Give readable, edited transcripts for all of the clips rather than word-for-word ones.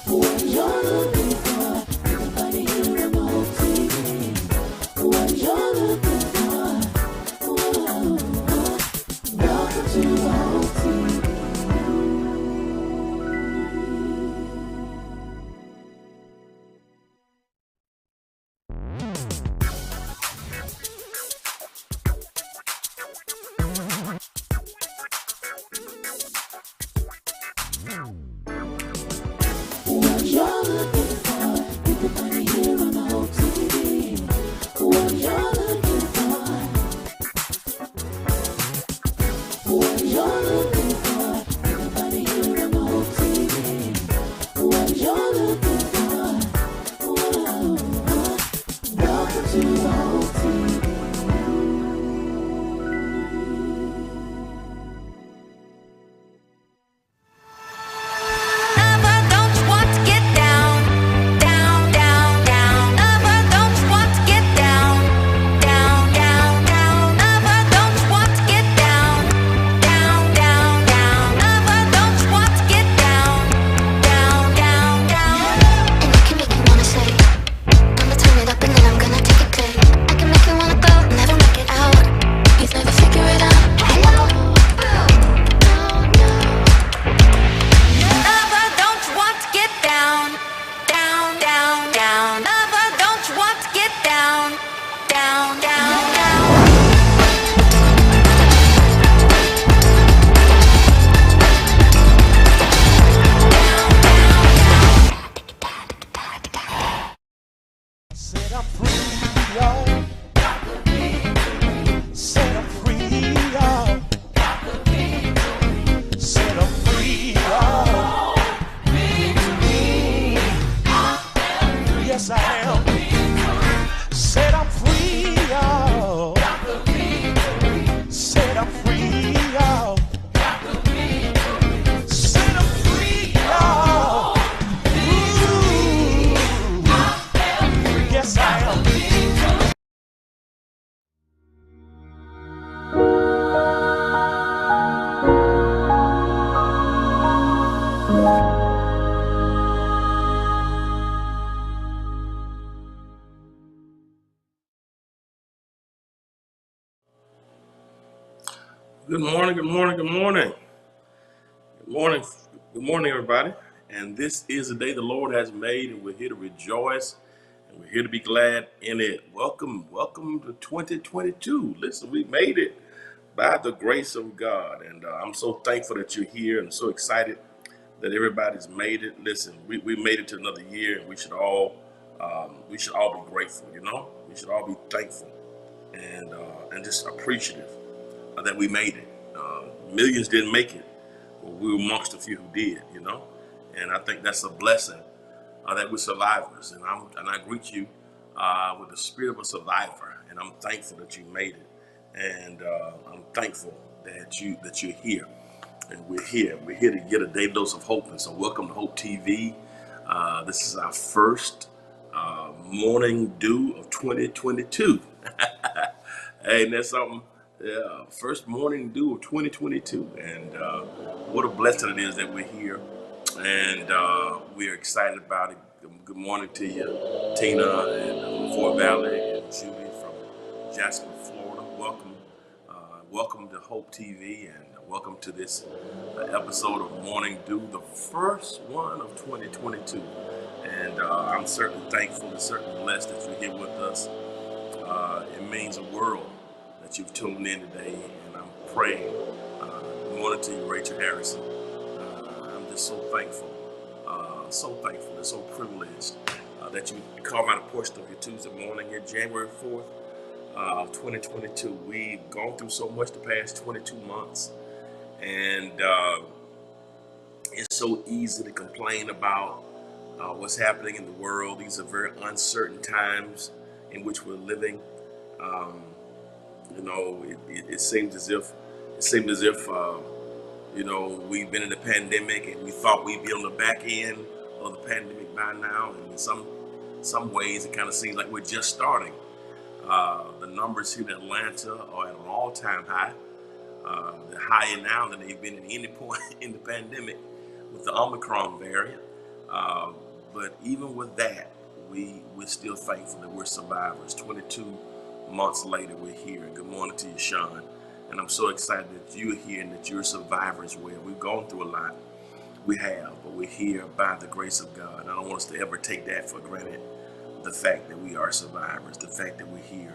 What you're looking for, everybody here on the whole TV. What you're looking for, whoa, welcome to the whole TV. What you're looking for, everybody here on the whole TV. What you're looking for, what you're looking for, everybody here on the whole TV. What you're looking for, whoa, welcome to the whole TV. Lover, don't you want to get down, down, down, down? Lover, don't you want to get down, down, down, down? Lover, don't you want to get down, down, down, down? Lover, don't you want to get down, down, down, down? And I can make you wanna say, I'ma turn it up and then I'm gonna take it play. I can make you wanna go, never make it out. You'd never figure it out. Hello, Lover, don't you want to get down, down, down, down? Lover, don't you want to get down, down, down, down? Set up free, y'all. Set up free, y'all. Set up free, y'all. Yes, I am. Set up free, y'all. Set up free, y'all. Set up free, y'all. Ooh. Yes, I am. Good morning, good morning, good morning. Good morning, good morning, everybody. And this is the day the Lord has made, and we're here to rejoice, and we're here to be glad in it. Welcome to 2022. Listen, we made it by the grace of God, and I'm so thankful that you're here, and so excited that everybody's made it. Listen, we made it to another year, and we should all be grateful. We should all be thankful and just appreciative that we made it. Millions didn't make it, but we were amongst a few who did. And I think that's a blessing that we're survivors. And I greet you with the spirit of a survivor, and I'm thankful that you made it, and I'm thankful that you're here, and we're here to get a daily dose of hope. And so, welcome to Hope TV. This is our first morning dew of 2022. Hey, and that's something. Yeah, first morning dew of 2022, and what a blessing it is that we're here, and we're excited about it. Good morning to you, Tina, and from Fort Valley, and Judy from Jasper, Florida. Welcome to Hope TV, and welcome to this episode of Morning Dew, the first one of 2022. And I'm certainly thankful and certainly blessed that you're here with us. It means the world that you've tuned in today, and I'm praying. Good morning to you, Rachel Harrison. I'm just so thankful and so privileged that you carve out a portion of your Tuesday morning here, January 4th, 2022. We've gone through so much the past 22 months, and it's so easy to complain about what's happening in the world. These are very uncertain times in which we're living. It seems as if we've been in the pandemic, and we thought we'd be on the back end of the pandemic by now. And in some ways, it kind of seems like we're just starting. The numbers here in Atlanta are at an all-time high. They're higher now than they've been at any point in the pandemic with the Omicron variant. Uh, but even with that, we're still thankful that we're survivors. 22 months later, we're here. Good morning to you, Sean. And I'm so excited that you're here and that you're a survivor as well. We've gone through a lot. We have, but we're here by the grace of God. I don't want us to ever take that for granted. The fact that we are survivors, the fact that we're here,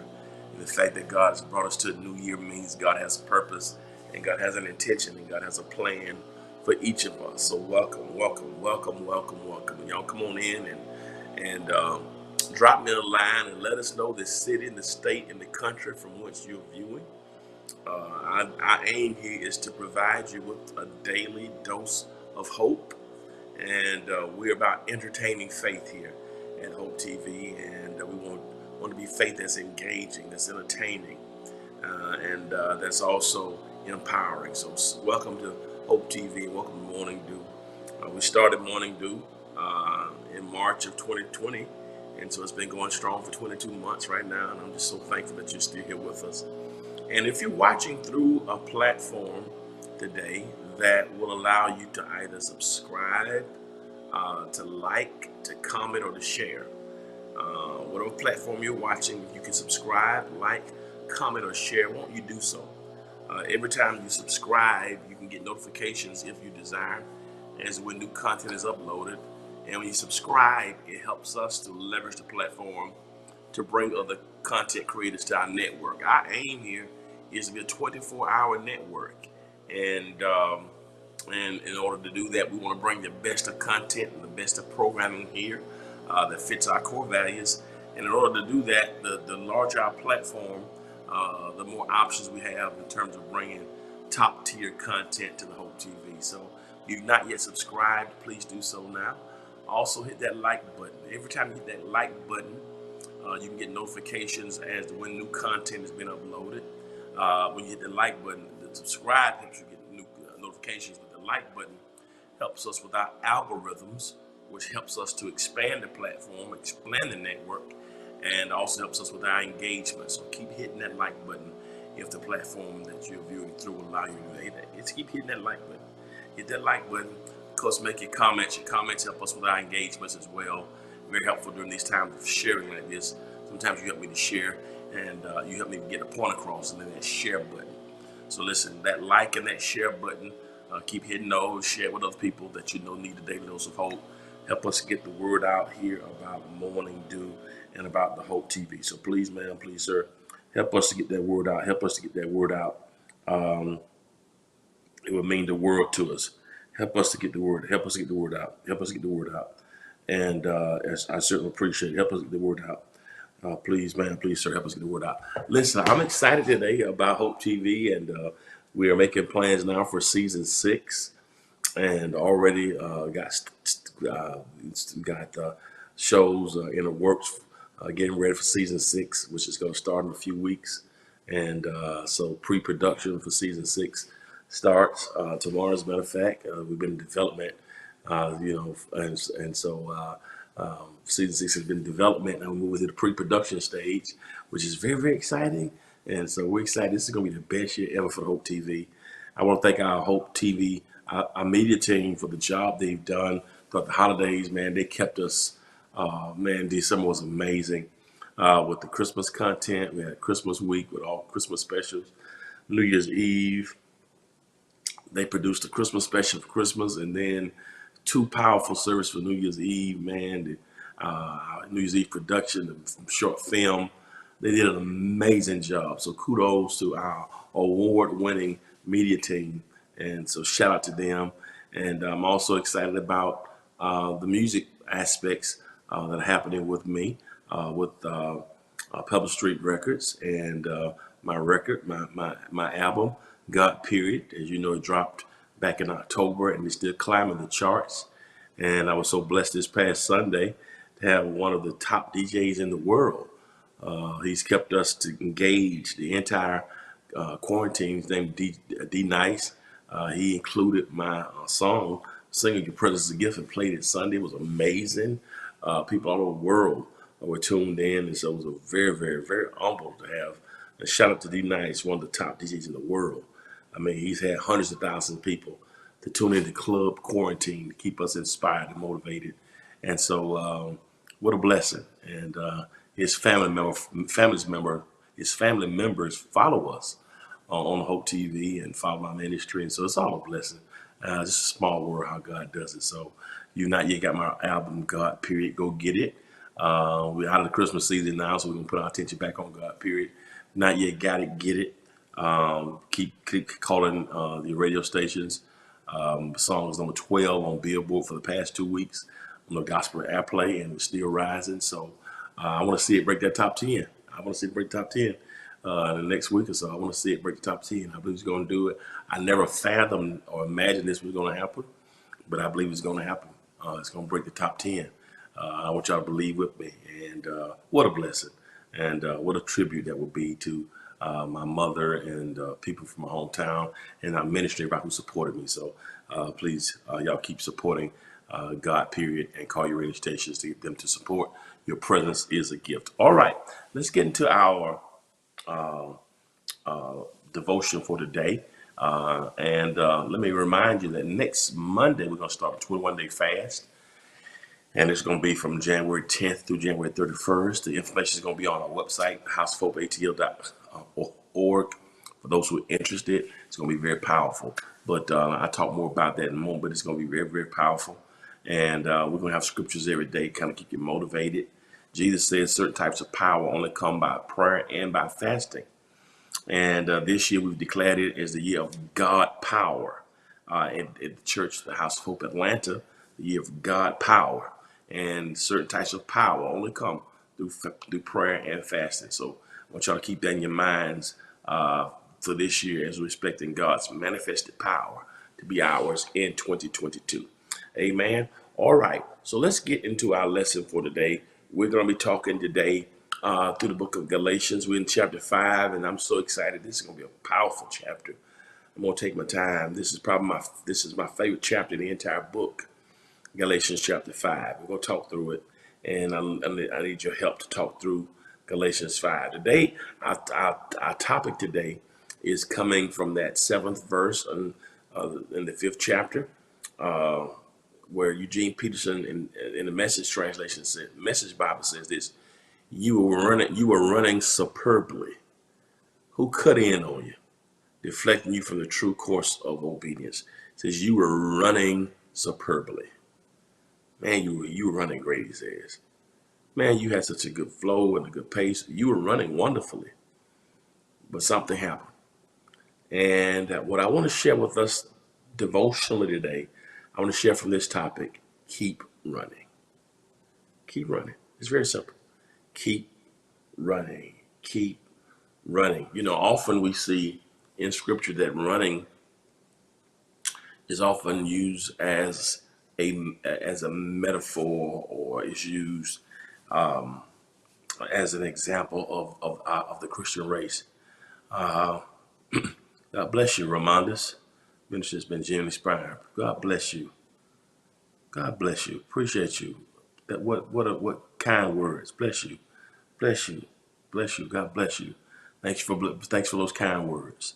and the fact that God has brought us to a new year means God has purpose and God has an intention and God has a plan for each of us. So welcome, welcome, welcome, welcome, welcome. And y'all come on in and drop me a line and let us know the city and the state and the country from which you're viewing. Our aim here is to provide you with a daily dose of hope, and we're about entertaining faith here at Hope TV, and we want to be faith that's engaging, that's entertaining, and that's also empowering. So welcome to Hope TV, and welcome to Morning Dew. We started Morning Dew in March of 2020, and so it's been going strong for 22 months right now, and I'm just so thankful that you're still here with us. And if you're watching through a platform today that will allow you to either subscribe, to like, to comment, or to share, whatever platform you're watching, if you can subscribe, like, comment, or share, won't you do so? Every time you subscribe, you can get notifications if you desire as when new content is uploaded. And when you subscribe, it helps us to leverage the platform to bring other content creators to our network. Our aim here is to be a 24-hour network, and in order to do that, we want to bring the best of content and the best of programming here that fits our core values. And in order to do that, the larger our platform, the more options we have in terms of bringing top-tier content to the Hope TV. So if you've not yet subscribed, please do so now. Also, hit that like button. Every time you hit that like button, you can get notifications as to when new content has been uploaded. When you hit the like button, the subscribe helps you get new notifications, but the like button helps us with our algorithms, which helps us to expand the platform, expand the network, and also helps us with our engagement. So keep hitting that like button if the platform that you're viewing through will allow you to do that. It's keep hitting that like button. Hit that like button. Of course, make your comments. Your comments help us with our engagements as well. Very helpful during these times of sharing like this. Sometimes you help me to share, and you help me to get a point across, and then that share button. So listen, that like and that share button, keep hitting those, share with other people that you know need a daily dose of hope. Help us get the word out here about Morning Dew and about the Hope TV. So please, ma'am, please, sir, help us to get that word out. Help us to get that word out. It would mean the world to us. Help us to get the word. Help us to get the word out. Help us to get the word out. And as I certainly appreciate it. Help us get the word out. Please, man, please, sir, help us get the word out. Listen, I'm excited today about Hope TV, and we are making plans now for season 6, and already got shows in the works, getting ready for season 6, which is going to start in a few weeks. And so pre-production for season 6 starts tomorrow. As a matter of fact, we've been in development, and so season 6 has been in development, and we're moving to the pre-production stage, which is very, very exciting. And so we're excited. This is going to be the best year ever for Hope TV. I want to thank our Hope TV, our media team, for the job they've done throughout the holidays. Man, they kept us. Man, December was amazing with the Christmas content. We had Christmas week with all Christmas specials. New Year's Eve, they produced a Christmas special for Christmas, and then 2 powerful services for New Year's Eve. Man, the New Year's Eve production, the short film, they did an amazing job. So kudos to our award-winning media team, and so shout out to them. And I'm also excited about the music aspects that are happening with me, with Pebble Street Records, and my record, my album, God Period. As you know, it dropped back in October, and it's still climbing the charts. And I was so blessed this past Sunday to have one of the top DJs in the world. He's kept us to engage the entire quarantine. His name is D Nice. He included my song, Singing Your Presence is a Gift, and played it Sunday. It was amazing. People all over the world were tuned in, and so it was a very, very, very humble to have. A shout out to D Nice, one of the top DJs in the world. I mean, he's had hundreds of thousands of people to tune into Club Quarantine to keep us inspired and motivated. And so, what a blessing! And his family members follow us on Hope TV and follow my ministry, and so it's all a blessing. Just a small world how God does it. So, you not yet got my album, God Period. Go get it. We're out of the Christmas season now, so we can put our attention back on God Period. Not yet got it, get it. Keep calling the radio stations. Song is number 12 on Billboard for the past 2 weeks on the gospel airplay, and it's still rising. So I want to see it break that top 10. I want to see it break the top 10 in the next week or so. I want to see it break the top 10. I believe it's going to do it. I never fathomed or imagined this was going to happen, but I believe it's going to happen. It's going to break the top 10. I want y'all to believe with me. And what a blessing. And what a tribute that will be to my mother and people from my hometown and our ministry about who supported me. So please, y'all keep supporting God Period and call your radio stations to get them to support. Your presence is a gift. All right, let's get into our devotion for today. And let me remind you that next Monday, we're going to start a 21-day fast. And it's going to be from January 10th through January 31st. The information is going to be on our website, househopeatl.org. For those who are interested, it's going to be very powerful. But I'll talk more about that in a moment, but it's going to be very, very powerful. And we're going to have scriptures every day, kind of keep you motivated. Jesus said certain types of power only come by prayer and by fasting. And this year we've declared it as the year of God power. At the church, the House of Hope Atlanta, the year of God power. And certain types of power only come through prayer and fasting. So I want y'all to keep that in your minds for this year as we're expecting God's manifested power to be ours in 2022. Amen. All right. So let's get into our lesson for today. We're going to be talking today through the book of Galatians. We're in chapter 5, and I'm so excited. This is going to be a powerful chapter. I'm going to take my time. This is my favorite chapter in the entire book. Galatians chapter 5. We're going to talk through it, and I need your help to talk through Galatians 5. Today, our topic today is coming from that 7th verse in the 5th chapter, where Eugene Peterson in the Message translation said, Message Bible says this: "You were running superbly. Who cut in on you, deflecting you from the true course of obedience?" It says you were running superbly. Man, you were running great, he says. Man, you had such a good flow and a good pace. You were running wonderfully. But something happened. And what I want to share with us devotionally today, I want to share from this topic: keep running. Keep running. It's very simple. Keep running. Keep running. You know, often we see in scripture that running is often used as a metaphor, or is used as an example of the Christian race. God bless you, Ramondus. Minister's been genuinely inspired. God bless you. God bless you. Appreciate you. That what kind words. Bless you. Bless you. Bless you. God bless you. Thanks for those kind words.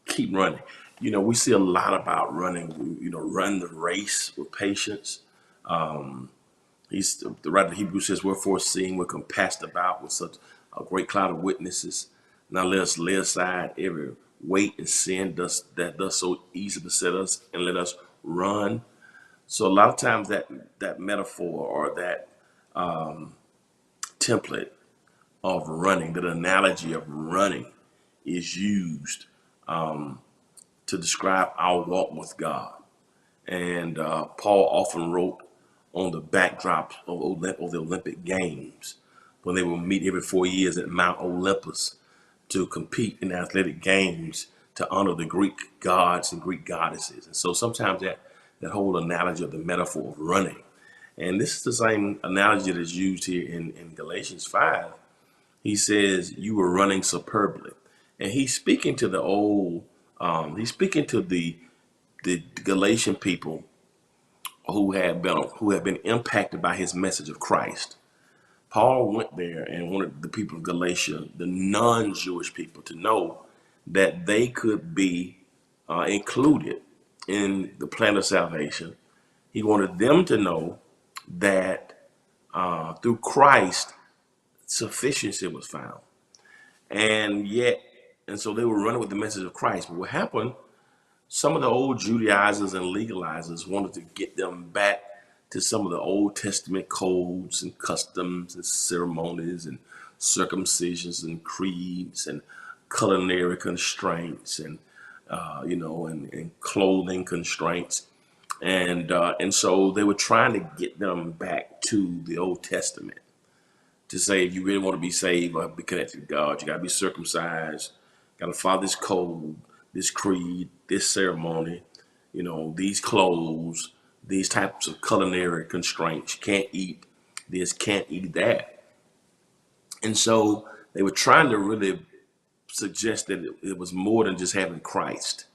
Keep running. You know, we see a lot about running. You know, run the race with patience. The writer of Hebrews says, "Wherefore, seeing we're compassed about with such a great cloud of witnesses, now let us lay aside every weight and sin that does so easy beset us, and let us run." So a lot of times that metaphor or that template of running, that analogy of running, is used to describe our walk with God. And Paul often wrote on the backdrop of the Olympic Games, when they would meet every 4 years at Mount Olympus to compete in athletic games to honor the Greek gods and Greek goddesses. And so sometimes that whole analogy of the metaphor of running. And this is the same analogy that is used here in Galatians 5. He says, you were running superbly. And he's speaking to the Galatian people who had been impacted by his message of Christ. Paul went there and wanted the people of Galatia, the non-Jewish people, to know that they could be included in the plan of salvation. He wanted them to know that through Christ, sufficiency was found. And so they were running with the message of Christ. But what happened, some of the old Judaizers and legalizers wanted to get them back to some of the Old Testament codes and customs and ceremonies and circumcisions and creeds and culinary constraints and and clothing constraints. And so they were trying to get them back to the Old Testament to say, if you really want to be saved or be connected to God, you got to be circumcised, got to follow this code, this creed, this ceremony, these clothes, these types of culinary constraints. You can't eat this, can't eat that. And so they were trying to really suggest that it was more than just having Christ.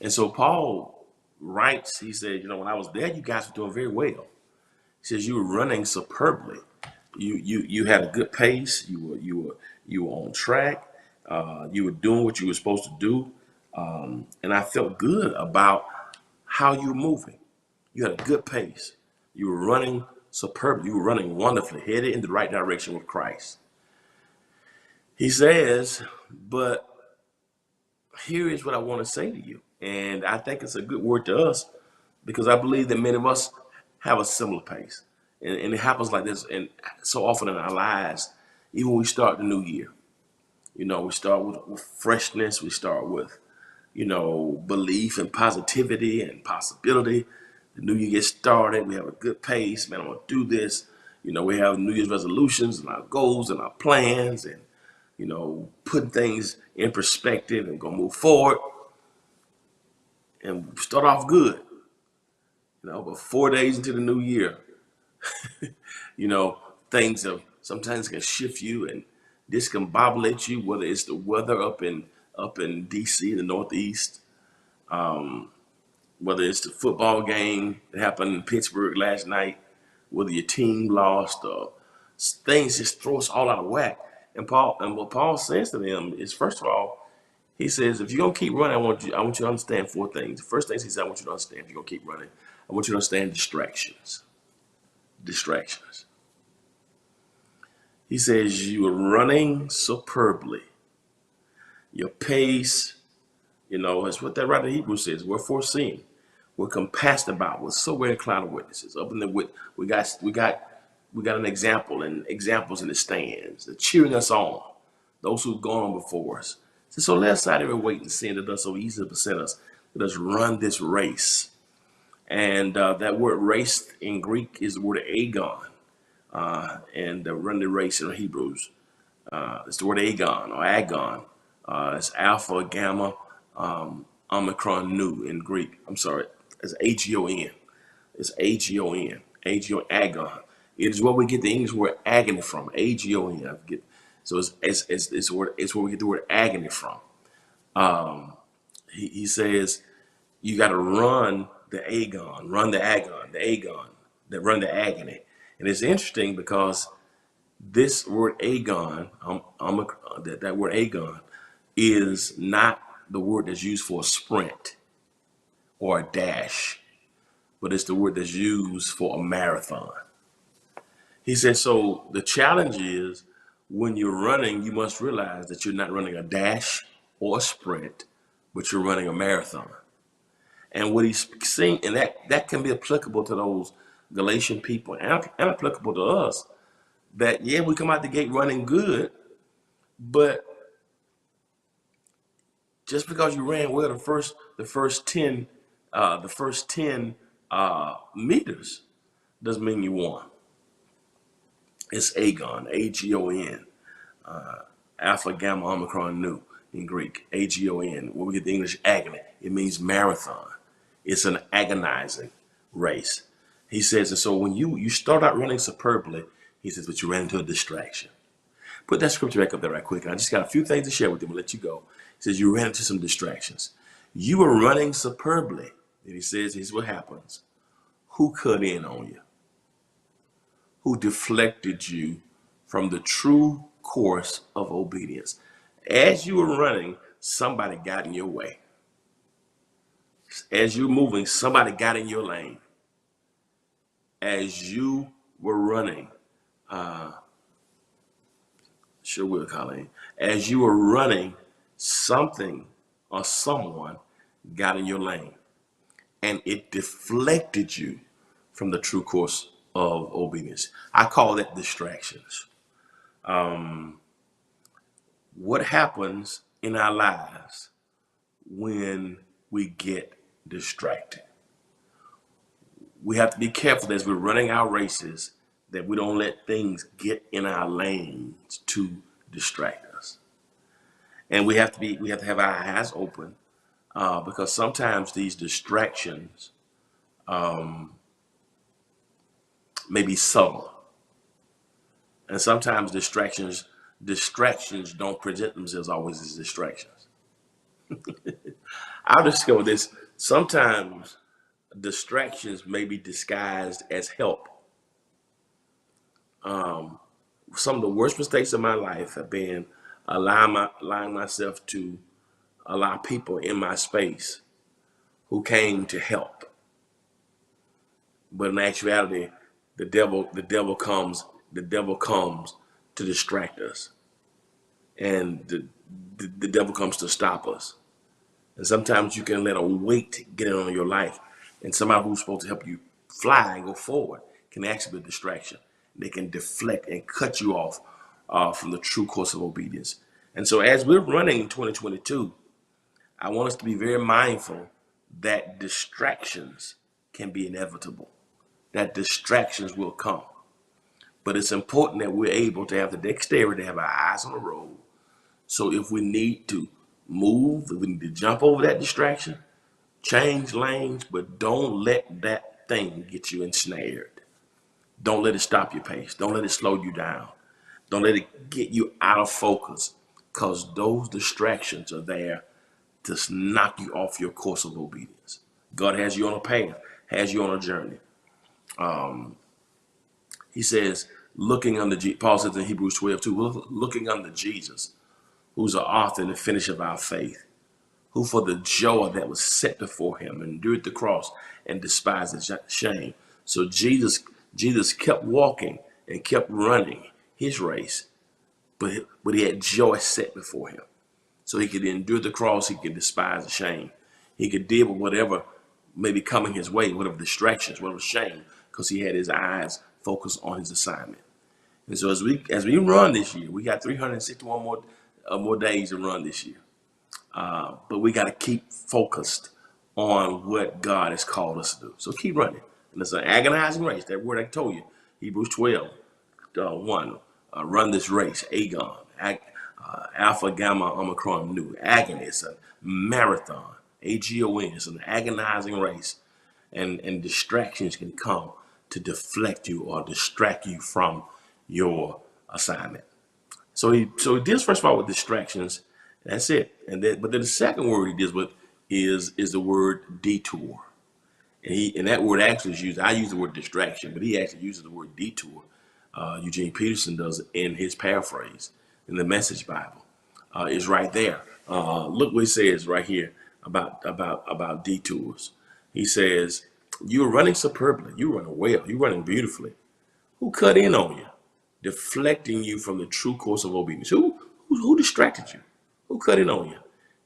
And so Paul writes, he said, when I was there, you guys were doing very well. He says you were running superbly. You had a good pace. You were on track. You were doing what you were supposed to do. And I felt good about how you were moving. You had a good pace. You were running superbly. You were running wonderfully, headed in the right direction with Christ. He says, but here is what I want to say to you. And I think it's a good word to us because I believe that many of us have a similar pace. And it happens like this, and so often in our lives, even when we start the new year, we start with freshness, we start with, belief and positivity and possibility. The new year gets started, we have a good pace, man, I'm gonna do this. We have New Year's resolutions and our goals and our plans and, putting things in perspective and gonna move forward. And we start off good, but 4 days into the new year, things sometimes can shift you and discombobulate you, whether it's the weather up in DC, the Northeast, whether it's the football game that happened in Pittsburgh last night, whether your team lost, or things just throw us all out of whack. And what Paul says to them is, first of all, he says, if you're gonna keep running, I want you to understand 4 things. The first thing he says, I want you to understand, if you're gonna keep running, I want you to understand distractions. He says you are running superbly. Your pace, is what that writer in Hebrews says. We're foreseen. We're compassed about. We're so very cloud of witnesses. Up in the we got an example and examples in the stands. They're cheering us on. Those who've gone on before us. So lay aside every weight and sin that does so easily beset us. Let us run this race. And that word race in Greek is the word agon. And run the race in Hebrews. It's the word agon or agon. It's alpha, gamma, omicron, nu in Greek. I'm sorry, it's agon. It's agon. Agon. It is where we get the English word agony from. Agon. So it's where we get the word agony from. He says you got to run the agon, run the agony. And it's interesting because this word agon, that word agon, is not the word that's used for a sprint or a dash, but it's the word that's used for a marathon. He said, so the challenge is when you're running, you must realize that you're not running a dash or a sprint, but you're running a marathon. And what he's saying, and that can be applicable to those Galatian people and applicable to us, that we come out the gate running good, but just because you ran well the first 10 meters doesn't mean you won. It's agon, agon, alpha, gamma, omicron, nu in Greek, agon. When we get the English agony, it means marathon. It's an agonizing race. He says, and so when you start out running superbly, he says, but you ran into a distraction. Put that scripture back up there right quick. I just got a few things to share with you. We'll let you go. He says, you ran into some distractions. You were running superbly. And he says, here's what happens. Who cut in on you? Who deflected you from the true course of obedience? As you were running, somebody got in your way. As you're moving, somebody got in your lane. As you were running, sure will, Colleen. As you were running, something or someone got in your lane, and it deflected you from the true course of obedience. I call that distractions. What happens in our lives when we get distracted? We have to be careful as we're running our races that we don't let things get in our lanes to distract us. And we have to have our eyes open because sometimes these distractions may be subtle, and sometimes distractions don't present themselves always as distractions. I've discovered this. Sometimes distractions may be disguised as help. Some of the worst mistakes of my life have been allowing myself to allow people in my space who came to help. But in actuality, the devil comes to distract us. And the devil comes to stop us. And sometimes you can let a weight get in on your life. And somebody who's supposed to help you fly and go forward can actually be a distraction. They can deflect and cut you off from the true course of obedience. And so as we're running 2022, I want us to be very mindful that distractions can be inevitable, that distractions will come. But it's important that we're able to have the dexterity to have our eyes on the road. So if we need to move, if we need to jump over that distraction, change lanes, but don't let that thing get you ensnared. Don't let it stop your pace. Don't let it slow you down. Don't let it get you out of focus, because those distractions are there to knock you off your course of obedience. God has you on a path, has you on a journey. He says, Paul says in Hebrews 12:2, looking unto Jesus, who's the author and the finisher of our faith, who for the joy that was set before him endured the cross and despised the shame. So Jesus kept walking and kept running his race, but he had joy set before him. So he could endure the cross, he could despise the shame. He could deal with whatever may be coming his way, whatever distractions, whatever shame, because he had his eyes focused on his assignment. And so as we run this year, we got 361 more days to run this year. But we got to keep focused on what God has called us to do. So keep running. And it's an agonizing race. That word I told you, Hebrews 12:1. Run this race, agon, alpha, gamma, omicron, nu. Agony, it's a marathon. AGON, it's an agonizing race. And distractions can come to deflect you or distract you from your assignment. So he deals first of all with distractions. That's it. But then the second word he deals with is the word detour. And that word actually is used. I use the word distraction, but he actually uses the word detour. Eugene Peterson does in his paraphrase in the Message Bible. Is right there. Look what he says right here about detours. He says, "You're running superbly. You're running well. You're running beautifully. Who cut in on you, deflecting you from the true course of obedience? Who distracted you? Who cut in on you?"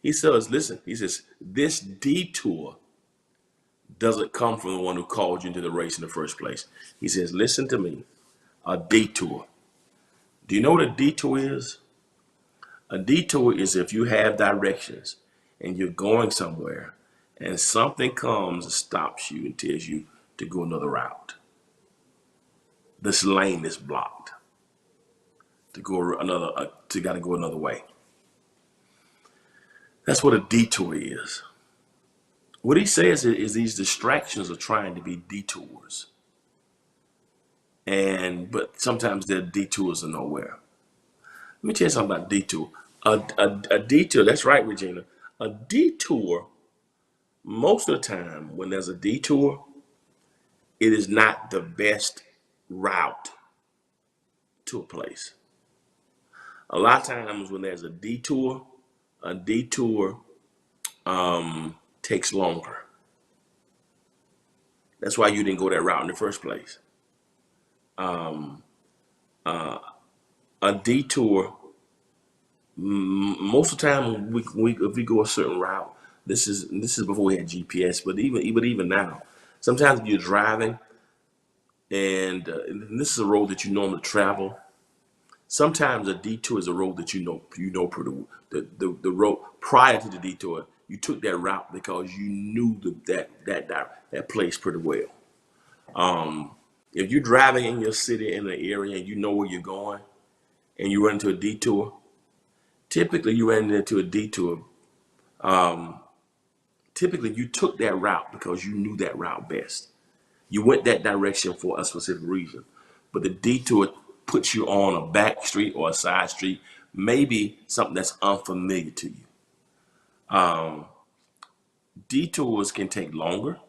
He says, listen, he says, "This detour doesn't come from the one who called you into the race in the first place." He says, listen to me, a detour. Do you know what a detour is? A detour is if you have directions and you're going somewhere and something comes and stops you and tells you to go another route. This lane is blocked. To gotta go another way. That's what a detour is. What he says is these distractions are trying to be detours. But sometimes their detours are nowhere. Let me tell you something about detour. A detour, that's right, Regina. A detour, most of the time when there's a detour, it is not the best route to a place. A lot of times when there's a detour takes longer. That's why you didn't go that route in the first place. Um, a detour, most of the time, if we go a certain route, this is before we had GPS, but even now, sometimes if you're driving and this is a road that you normally travel. Sometimes a detour is a road that you know pretty well. The road prior to the detour, you took that route because you knew that place pretty well. If you're driving in your city in an area and you know where you're going and you run into a detour, typically you ran into a detour. Typically you took that route because you knew that route best. You went that direction for a specific reason. But the detour puts you on a back street or a side street, maybe something that's unfamiliar to you. Detours can take longer.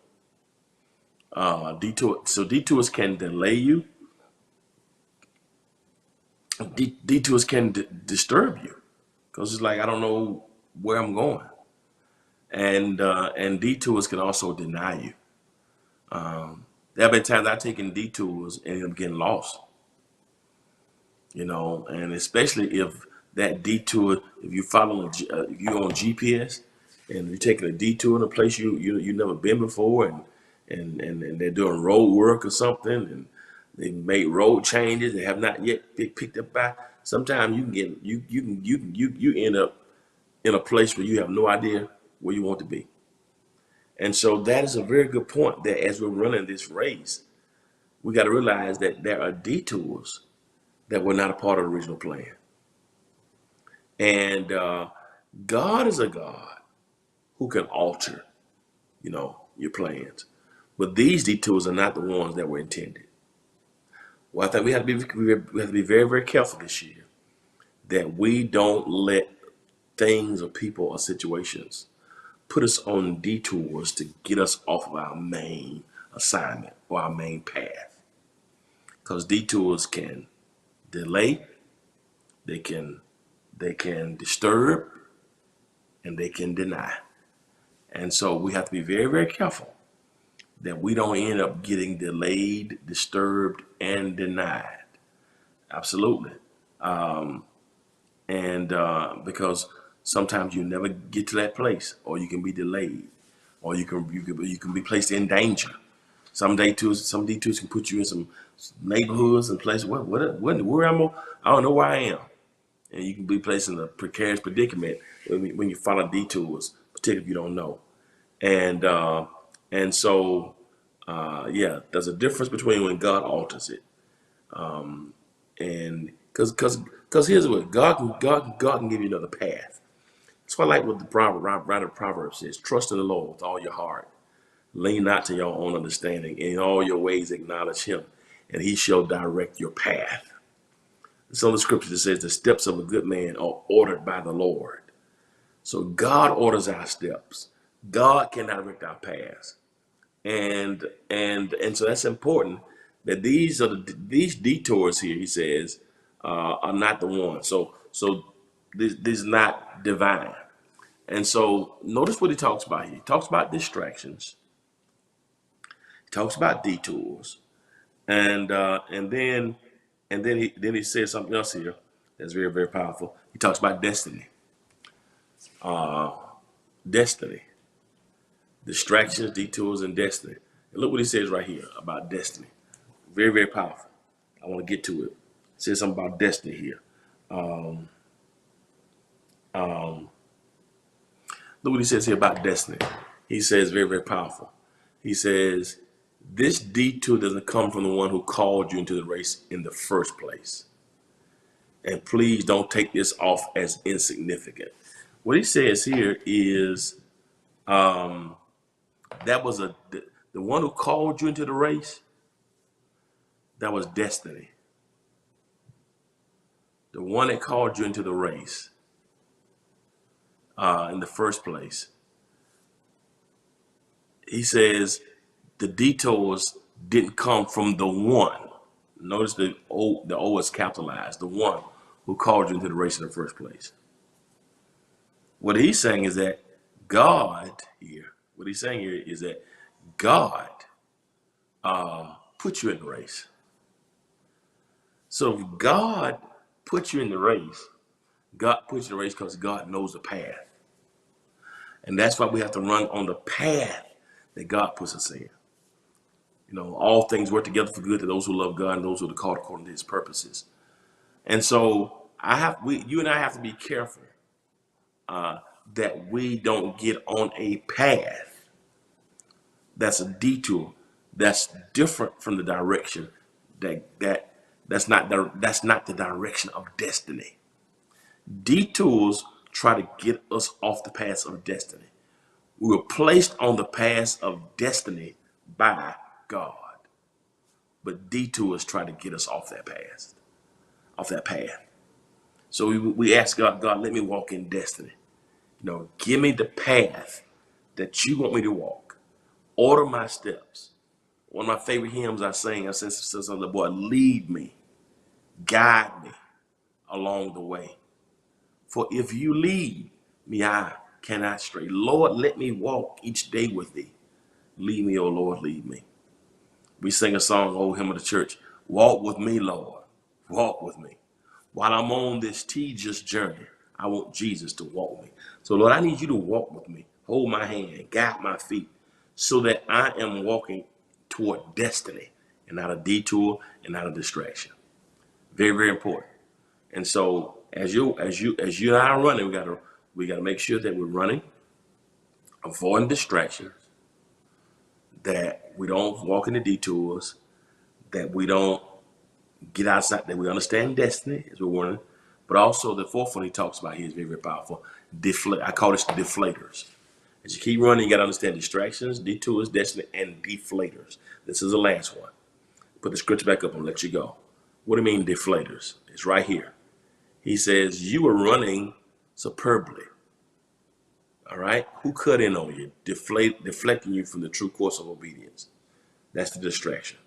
Detours can delay you. Detours can disturb you because it's like I don't know where I'm going, and detours can also deny you. There have been times I've taken detours and I'm getting lost, and especially if that detour, if you're following, if you're on GPS and you're taking a detour in a place you never been before, and they're doing road work or something, and they made road changes that have not yet been picked up by. Sometimes you end up in a place where you have no idea where you want to be. And so that is a very good point that as we're running this race, we got to realize that there are detours that were not a part of the original plan. And God is a God who can alter, your plans. But these detours are not the ones that were intended. Well, I think we have to be very, very careful this year that we don't let things or people or situations put us on detours to get us off of our main assignment or our main path. Because detours can delay, they can disturb, and they can deny. And so we have to be very, very careful that we don't end up getting delayed, disturbed, and denied. Absolutely. And because sometimes you never get to that place, or you can be delayed, or you can be placed in danger. Some detours can put you in some neighborhoods and places. Where am I? I don't know where I am, and you can be placed in a precarious predicament when you follow detours, particularly if you don't know. And so there's a difference between when God alters it, and because here's what God can give you another path. That's why I like what the writer of Proverbs says: trust in the Lord with all your heart, lean not to your own understanding, and in all your ways acknowledge Him, and He shall direct your path. Some of the scripture that says the steps of a good man are ordered by the Lord. So God orders our steps. God can direct our paths. And so that's important that these detours here, he says, are not the one. So this is not divine. And so notice what he talks about here. He talks about distractions. He talks about detours, and then he says something else here that's very, very powerful. He talks about destiny. Destiny. Distractions, detours, and destiny. And look what he says right here about destiny. Very, very powerful. I want to get to it. It says something about destiny here. Look what he says here about destiny. He says very, very powerful. He says, this detour doesn't come from the one who called you into the race in the first place. And please don't take this off as insignificant. What he says here is that was the one who called you into the race. That was destiny. The one that called you into the race in the first place. He says the detours didn't come from the one. Notice the O is capitalized. The one who called you into the race in the first place. What he's saying is that God here, what he's saying here is that God put you in the race. So if God put you in the race, God puts you in the race because God knows the path. And that's why we have to run on the path that God puts us in. You know, all things work together for good to those who love God and those who are called according to his purposes. And so you and I have to be careful that we don't get on a path that's a detour, that's different from the direction that's not the direction of destiny. Detours try to get us off the path of destiny. We were placed on the path of destiny by God, but detours try to get us off that path. So we ask God, God, let me walk in destiny. You know, give me the path that you want me to walk. Order my steps. One of my favorite hymns I says on the boy, lead me, guide me along the way. For if you lead me, I cannot stray. Lord, let me walk each day with thee. Lead me, O Lord, lead me. We sing a song, old hymn of the church, walk with me, Lord, walk with me. While I'm on this tedious journey, I want Jesus to walk with me. So, Lord, I need you to walk with me, hold my hand, guide my feet, so that I am walking toward destiny and not a detour and not a distraction. Very, very important. And so, as you and I are running, we gotta make sure that we're running, avoiding distractions, that we don't walk into detours, that we don't get outside, that we understand destiny as we're running. But also the fourth one he talks about here is very, very powerful. I call this deflators. As you keep running, you got to understand distractions, detours, destiny, and deflators. This is the last one. Put the scripture back up and let you go. What do you mean deflators? It's right here. He says, you were running superbly. All right? Who cut in on you? Deflecting you from the true course of obedience. That's the distraction.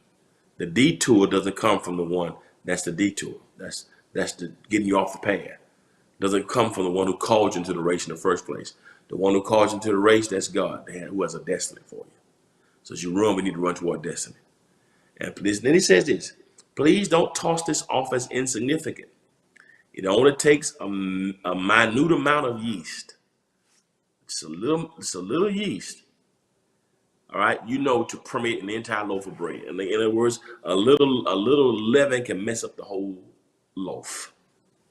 The detour doesn't come from the one. That's the detour. That's the getting you off the path. Doesn't come from the one who called you into the race in the first place. The one who called you into the race, that's God, who has a destiny for you. So as you run, we need to run toward destiny. And then he says this, please don't toss this off as insignificant. It only takes a minute amount of yeast. It's a little yeast. All right, to permeate an entire loaf of bread. And in other words, a little leaven can mess up the whole loaf.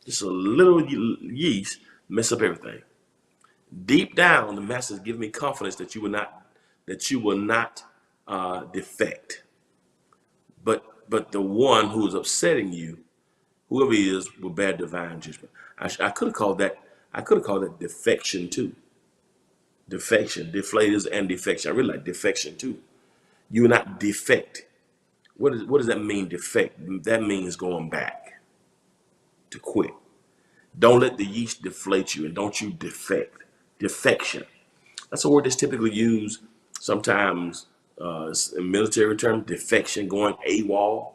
Just a little yeast mess up everything. Deep down, the master has given me confidence that you will not defect. But the one who is upsetting you, whoever he is, will bear divine judgment. I could have called that defection too. Defection, deflators, and defection. I really like defection too. You will not defect. What does that mean, defect? That means going back, to quit. Don't let the yeast deflate you, and don't you defect. Defection. That's a word that's typically used sometimes in military terms, defection, going AWOL.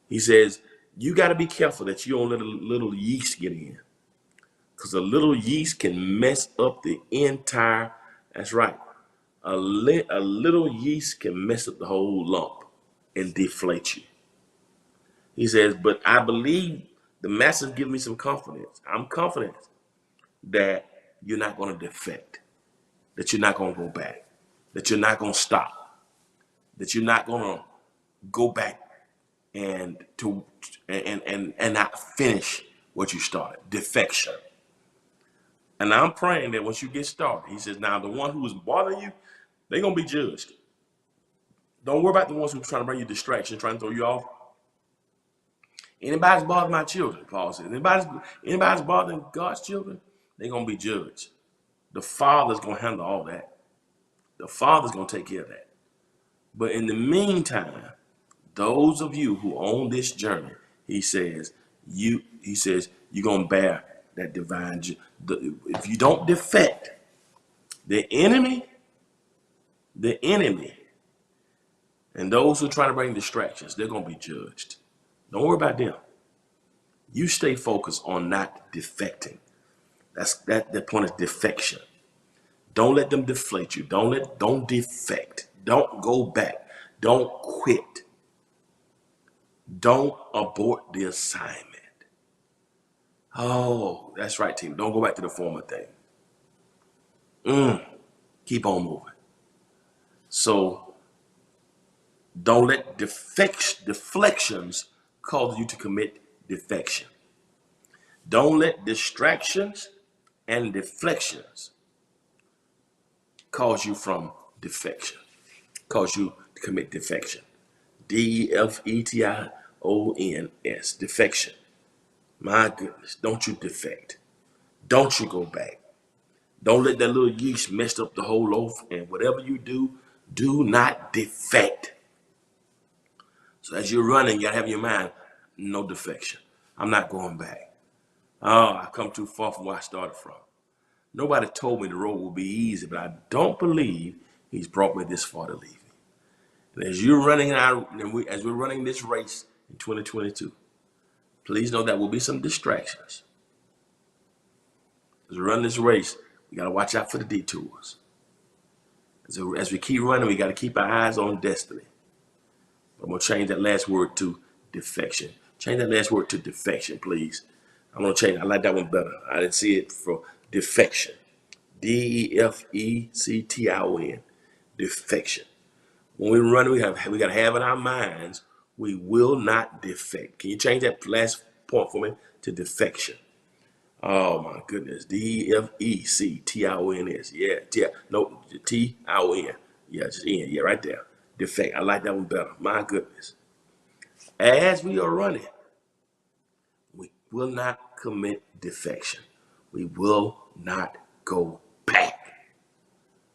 He says, you got to be careful that you don't let a little yeast get in. Because a little yeast can mess up the entire, that's right. A little yeast can mess up the whole lump and deflate you. He says, but I believe the master's giving me some confidence. I'm confident that you're not going to defect, that you're not going to go back, that you're not going to stop, that you're not going to go back and not finish what you started. Defection. And I'm praying that once you get started, he says, now the one who is bothering you, they're going to be judged. Don't worry about the ones who are trying to bring you distraction, trying to throw you off. Anybody's bothering my children, Paul says. Anybody's bothering God's children, they're going to be judged. The Father's going to handle all that. The Father's going to take care of that. But in the meantime, those of you who own this journey, he says, you're going to bear that divine. If you don't defect, the enemy, and those who try to bring distractions, they're going to be judged. Don't worry about them. You stay focused on not defecting. That point is defection. Don't let them deflate you. Don't defect. Don't go back. Don't quit. Don't abort the assignment. Oh, that's right, team. Don't go back to the former thing. Keep on moving. So don't let deflections cause you to commit defection. Don't let distractions and deflections cause you from defection, cause you to commit defection. Defetions, defection. My goodness, don't you defect. Don't you go back. Don't let that little yeast mess up the whole loaf. And whatever you do, do not defect. So as you're running, you gotta have in your mind, no defection. I'm not going back. Oh, I come too far from where I started from. Nobody told me the road will be easy, but I don't believe he's brought me this far to leave me. And as you're running as we're running this race in 2022, please know that will be some distractions. As we run this race, we got to watch out for the detours. As we keep running, we got to keep our eyes on destiny. I'm going to change that last word to defection. Change that last word to defection, please. I'm going to change. I like that one better. I didn't see it for defection. Defection. Defection. When we run, we got to have in our minds, we will not defect. Can you change that last point for me to defection? Oh my goodness. Defections. Yeah. Tion. Yeah, just in. Yeah, right there. Defect. I like that one better. My goodness. As we are running, we will not commit defection. We will not go back.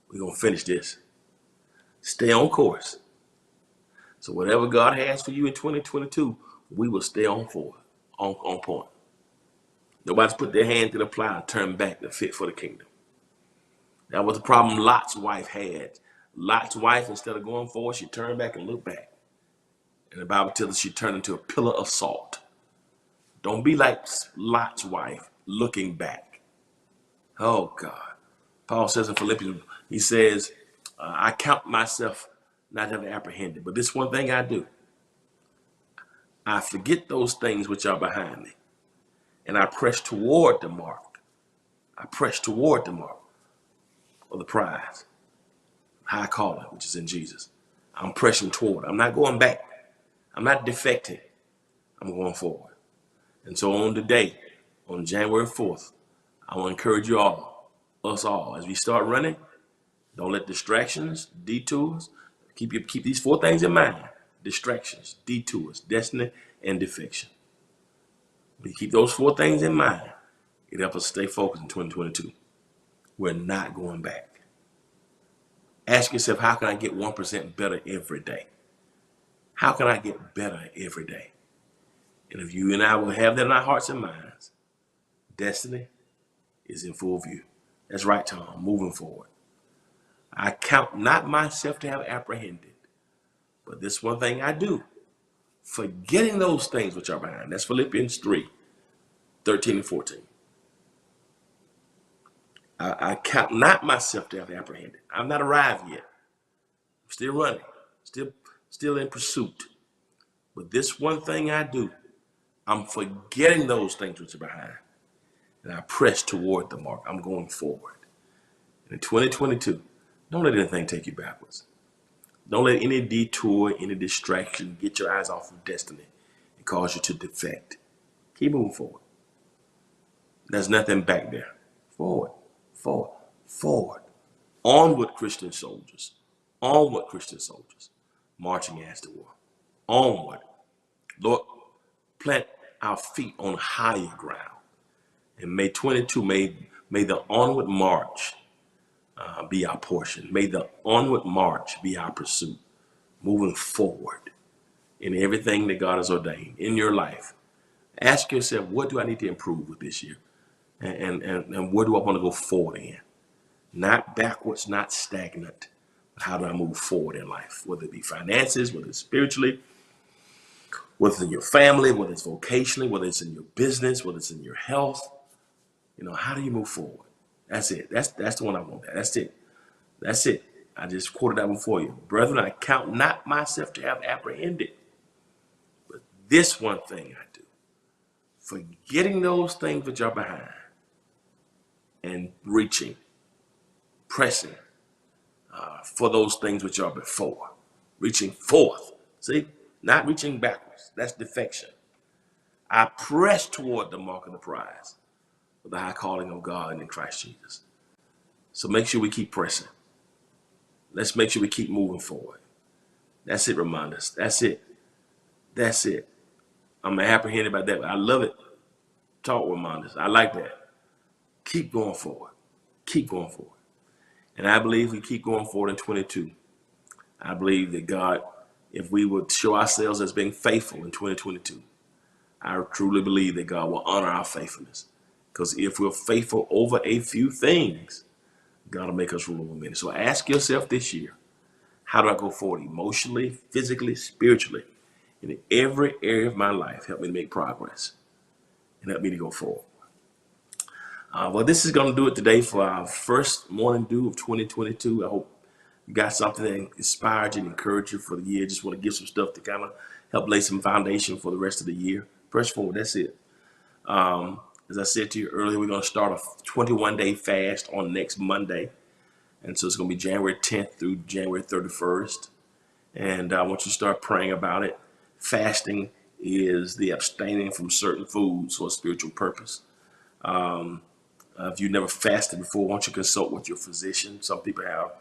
We're going to finish this. Stay on course. So whatever God has for you in 2022, we will stay on point. Nobody's put their hand to the plow and turned back to fit for the kingdom. That was the problem Lot's wife had. Lot's wife, instead of going forward, she turned back and looked back. And the Bible tells us she turned into a pillar of salt. Don't be like Lot's wife, looking back. Oh, God. Paul says in Philippians, he says, I count myself not to have apprehended, but this one thing I do. I forget those things which are behind me, and I press toward the mark. I press toward the mark of the prize, high calling, which is in Jesus. I'm pressing toward. I'm not going back. I'm not defecting. I'm going forward. And so on today, on January 4th, I want to encourage you all, us all, as we start running, don't let distractions, detours, keep these four things in mind. Distractions, detours, destiny, and defection. When you keep those four things in mind, it helps us stay focused in 2022. We're not going back. Ask yourself, how can I get 1% better every day? How can I get better every day? And if you and I will have that in our hearts and minds, destiny is in full view. That's right, Tom, moving forward. I count not myself to have apprehended, but this one thing I do, forgetting those things which are behind. That's Philippians 3:13 and 14. I count not myself to have apprehended. I'm not arrived yet. I'm still running, still in pursuit. But this one thing I do, I'm forgetting those things which are behind. And I press toward the mark. I'm going forward. And in 2022, don't let anything take you backwards. Don't let any detour, any distraction get your eyes off of destiny and cause you to defect. Keep moving forward. There's nothing back there. Forward, forward, forward. Onward, Christian soldiers. Onward, Christian soldiers. Marching as to war. Onward. Lord, plant our feet on higher ground. And may 22, may the onward march be our portion. May the onward march be our pursuit. Moving forward in everything that God has ordained in your life. Ask yourself, what do I need to improve with this year? And where do I want to go forward in? Not backwards, not stagnant. How do I move forward in life? Whether it be finances, whether it's spiritually, whether it's in your family, whether it's vocationally, whether it's in your business, whether it's in your health. How do you move forward? That's it. That's the one I want. That's it. That's it. I just quoted that one for you. Brethren, I count not myself to have apprehended, but this one thing I do, forgetting those things which are behind and reaching, pressing for those things which are before, reaching forth. See, not reaching backwards. That's defection. I press toward the mark of the prize of the high calling of God in Christ Jesus. So make sure we keep pressing. Let's make sure we keep moving forward. That's it, Ramondas. That's it. That's it. I'm apprehended by that. I love it. Talk, Ramondas. I like that. Keep going forward. Keep going forward. And I believe we keep going forward in 22. I believe that God, if we would show ourselves as being faithful in 2022, I truly believe that God will honor our faithfulness. Because if we're faithful over a few things, God will make us rule over many. So ask yourself this year, how do I go forward emotionally, physically, spiritually, in every area of my life? Help me to make progress and help me to go forward. Well, this is going to do it today for our first morning dew of 2022. I hope you got something that inspired you and encouraged you for the year. Just want to give some stuff to kind of help lay some foundation for the rest of the year. Press forward. That's it. As I said to you earlier, we're going to start a 21-day fast on next Monday. And so it's going to be January 10th through January 31st. And I want you to start praying about it. Fasting is the abstaining from certain foods for a spiritual purpose. If you've never fasted before, why don't you consult with your physician? Some people have,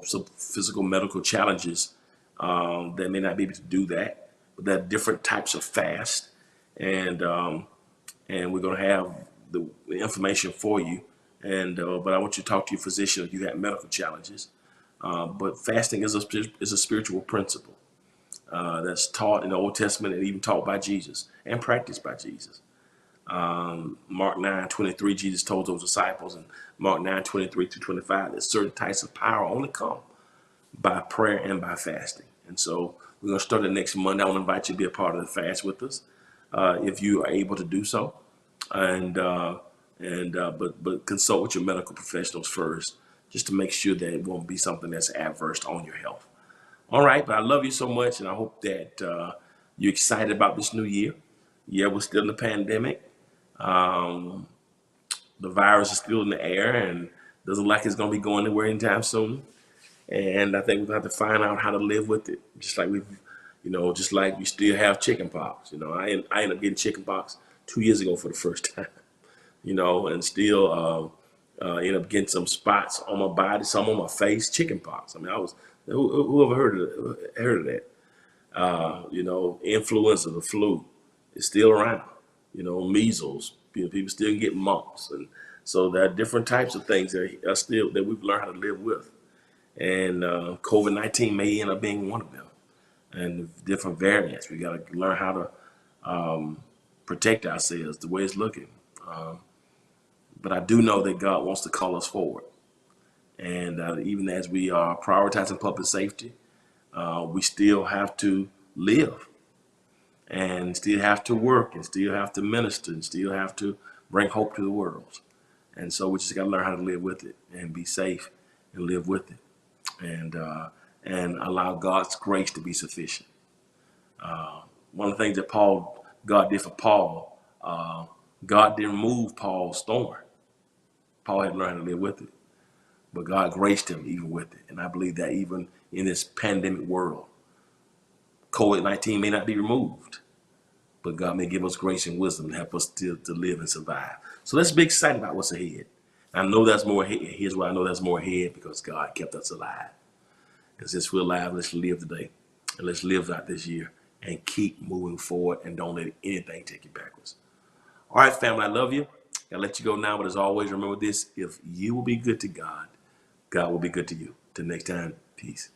some physical medical challenges that may not be able to do that. But there are different types of fast. And we're going to have the information for you. But I want you to talk to your physician if you have medical challenges. But fasting is a spiritual principle that's taught in the Old Testament and even taught by Jesus and practiced by Jesus. Mark 9:23, Jesus told those disciples, and Mark 9:23-25, that certain types of power only come by prayer and by fasting. And so we're going to start it next Monday. I want to invite you to be a part of the fast with us, if you are able to do so. But consult with your medical professionals first, just to make sure that it won't be something that's adverse on your health. All right, but I love you so much, and I hope that you're excited about this new year. Yeah, we're still in the pandemic. The virus is still in the air, and doesn't look like it's going to be going anywhere anytime soon. And I think we'll have to find out how to live with it, just like we still have chicken pox. I ended up getting chicken pox 2 years ago for the first time. And still end up getting some spots on my body, some on my face, chicken pox. I mean, whoever heard of that? Influenza, the flu is still around. Measles, people still get mumps. And so there are different types of things that we've learned how to live with. And COVID-19 may end up being one of them. And different variants, we got to learn how to protect ourselves the way it's looking. But I do know that God wants to call us forward. And even as we are prioritizing public safety, we still have to live and still have to work and still have to minister and still have to bring hope to the world. And so we just got to learn how to live with it and be safe and live with it and allow God's grace to be sufficient. One of the things that God did for Paul, God didn't remove Paul's thorn. Paul had learned how to live with it, but God graced him even with it. And I believe that even in this pandemic world, COVID-19 may not be removed, but God may give us grace and wisdom to help us still to live and survive. So let's be excited about what's ahead. I know there's more ahead. Here's why I know there's more ahead, because God kept us alive. And since we're alive, let's live today. And let's live out this year and keep moving forward and don't let anything take you backwards. All right, family, I love you. I'll let you go now, but as always, remember this: if you will be good to God, God will be good to you. Till next time, peace.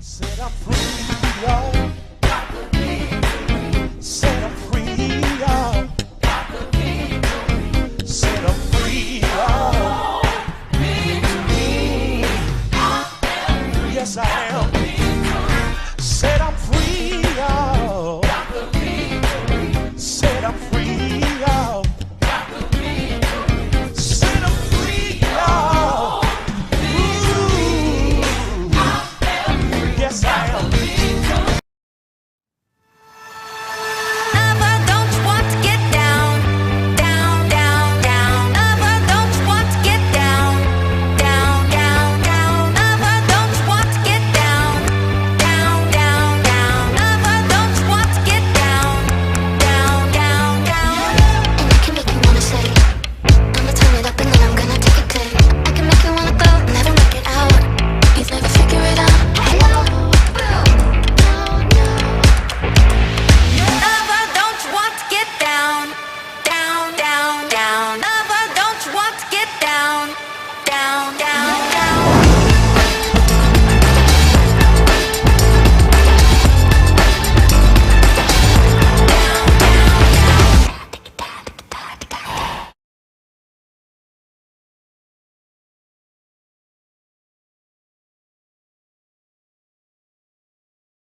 Set up free, y'all. Set up free, y'all. Set up free, y'all. Yes, I am.